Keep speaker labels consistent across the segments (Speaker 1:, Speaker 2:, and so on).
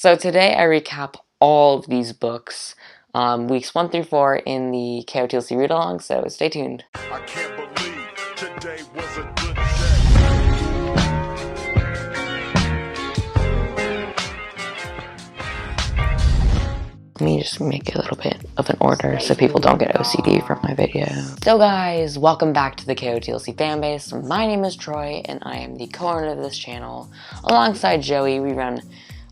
Speaker 1: So today I recap all of these books, weeks 1 through 4 in the KotLC read-along, so stay tuned.
Speaker 2: I can't believe today was a good day.
Speaker 1: Let me just make a little bit of an order so people don't get OCD from my video. So guys, welcome back to the KotLC Fanbase. My name is Troy, and I am the co-owner of this channel. Alongside Joey, we run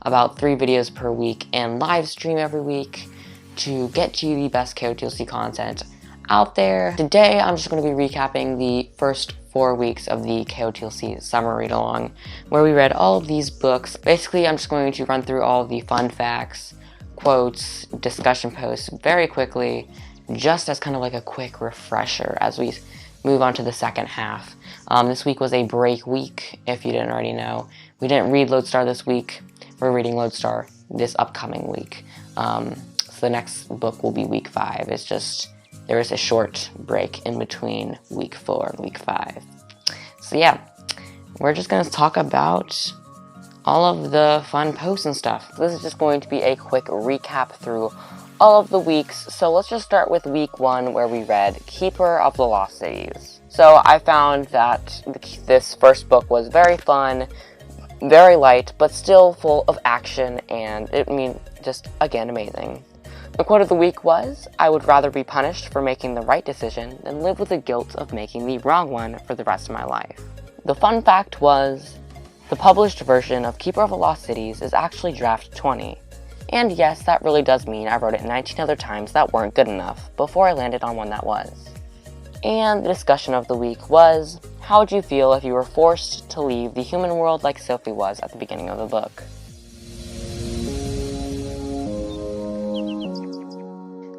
Speaker 1: about 3 videos per week and live stream every week to get you the best KotLC content out there. Today, I'm just going to be recapping the first 4 weeks of the KotLC summer read-along, where we read all of these books. Basically, I'm just going to run through all of the fun facts, quotes, discussion posts very quickly, just as kind of like a quick refresher as we move on to the second half. This week was a break week, if you didn't already know. We didn't read Lodestar this week. We're reading Lodestar this upcoming week. So the next book will be week 5. It's just, there is a short break in between week 4 and week 5. So yeah, we're just gonna talk about all of the fun posts and stuff. This is just going to be a quick recap through all of the weeks. So let's just start with week 1, where we read Keeper of the Lost Cities. So I found that this first book was very fun, very light, but still full of action, and just again amazing. The quote of the week was, "I would rather be punished for making the right decision than live with the guilt of making the wrong one for the rest of my life." The fun fact was, the published version of Keeper of the Lost Cities is actually draft 20. And yes, that really does mean I wrote it 19 other times that weren't good enough before I landed on one that was. And the discussion of the week was, how would you feel if you were forced to leave the human world like Sophie was at the beginning of the book?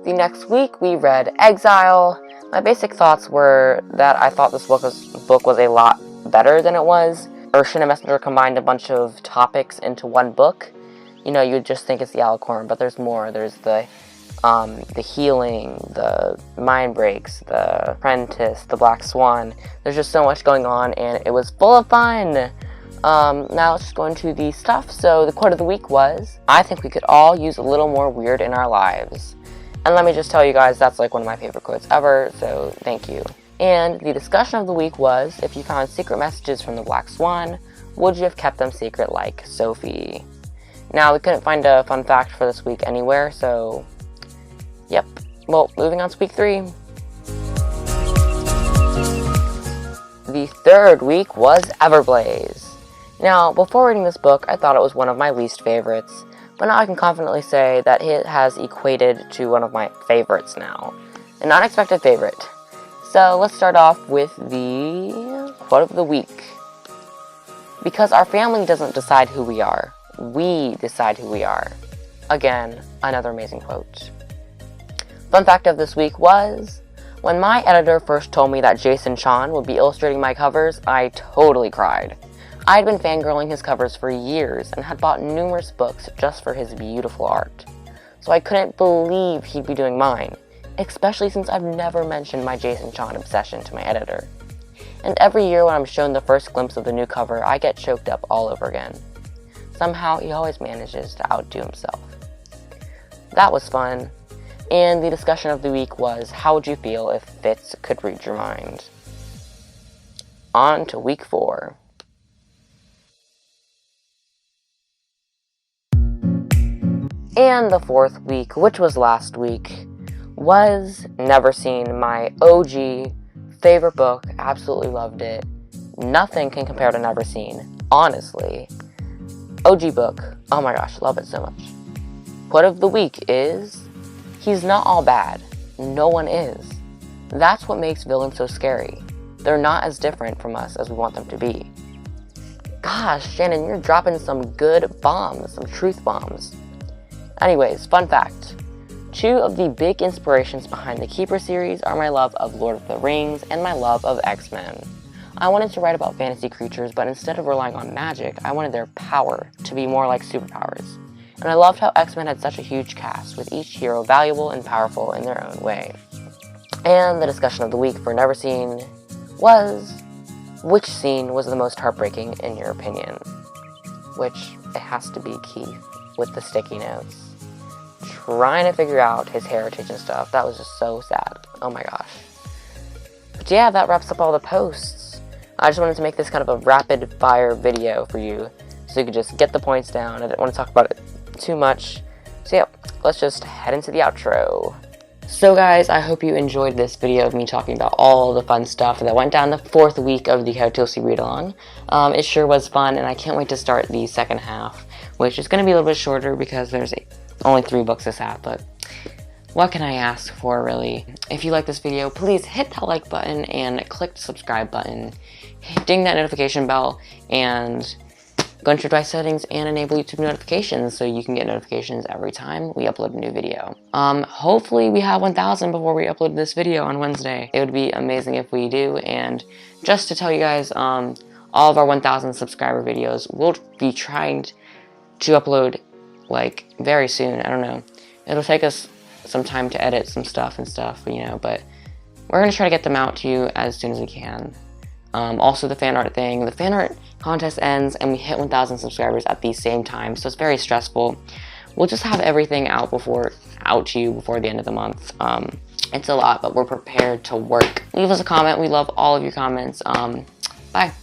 Speaker 1: The next week we read Exile. My basic thoughts were that I thought this book was a lot better than it was. Urshan and Messenger combined a bunch of topics into one book. You know, you'd just think it's the Alicorn, but there's more. There's the healing, the mind breaks, the apprentice, the black swan. There's just so much going on, and it was full of fun. Now let's just go into the stuff. So the quote of the week was, "I think we could all use a little more weird in our lives." And let me just tell you guys, that's like one of my favorite quotes ever, so thank you. And the discussion of the week was, if you found secret messages from the Black Swan, would you have kept them secret like Sophie? Now, we couldn't find a fun fact for this week anywhere, so yep. Well, moving on to week 3. The third week was Everblaze. Now, before reading this book, I thought it was one of my least favorites, but now I can confidently say that it has equated to one of my favorites now. An unexpected favorite. So let's start off with the quote of the week. "Because our family doesn't decide who we are. We decide who we are." Again, another amazing quote. Fun fact of this week was, when my editor first told me that Jason Chan would be illustrating my covers, I totally cried. I had been fangirling his covers for years and had bought numerous books just for his beautiful art. So I couldn't believe he'd be doing mine, especially since I've never mentioned my Jason Chan obsession to my editor. And every year when I'm shown the first glimpse of the new cover, I get choked up all over again. Somehow, he always manages to outdo himself. That was fun. And the discussion of the week was, how would you feel if Fitz could read your mind? On to week 4. And the fourth week, which was last week, was Never Seen, my OG favorite book. Absolutely loved it. Nothing can compare to Never Seen, honestly. OG book. Oh my gosh, love it so much. Quote of the week is, "He's not all bad. No one is. That's what makes villains so scary. They're not as different from us as we want them to be." Gosh, Shannon, you're dropping some good bombs, some truth bombs. Anyways, fun fact. 2 of the big inspirations behind the Keeper series are my love of Lord of the Rings and my love of X-Men. I wanted to write about fantasy creatures, but instead of relying on magic, I wanted their power to be more like superpowers. And I loved how X-Men had such a huge cast, with each hero valuable and powerful in their own way. And the discussion of the week for Never Seen was, which scene was the most heartbreaking in your opinion? Which, it has to be Keith. with the sticky notes, trying to figure out his heritage and stuff. That was just so sad. Oh my gosh. But yeah, that wraps up all the posts. I just wanted to make this kind of a rapid fire video for you, so you could just get the points down. I didn't want to talk about it too much. So yeah, let's just head into the outro. So guys, I hope you enjoyed this video of me talking about all the fun stuff that went down the 4th week of the KotLC read-along. It sure was fun, and I can't wait to start the second half, which is going to be a little bit shorter because there's only 3 books this half, but what can I ask for, really? If you like this video, please hit that like button and click the subscribe button. Ding that notification bell, and go into your device settings and enable YouTube notifications so you can get notifications every time we upload a new video. Hopefully we have 1,000 before we upload this video on Wednesday. It would be amazing if we do, and just to tell you guys, all of our 1,000 subscriber videos we'll be trying to upload, like, very soon. I don't know. It'll take us some time to edit some stuff, you know, but we're going to try to get them out to you as soon as we can. Also, the fan art thing. The fan art contest ends and we hit 1,000 subscribers at the same time, so it's very stressful. We'll just have everything out to you before the end of the month. It's a lot, but we're prepared to work. Leave us a comment. We love all of your comments. Bye.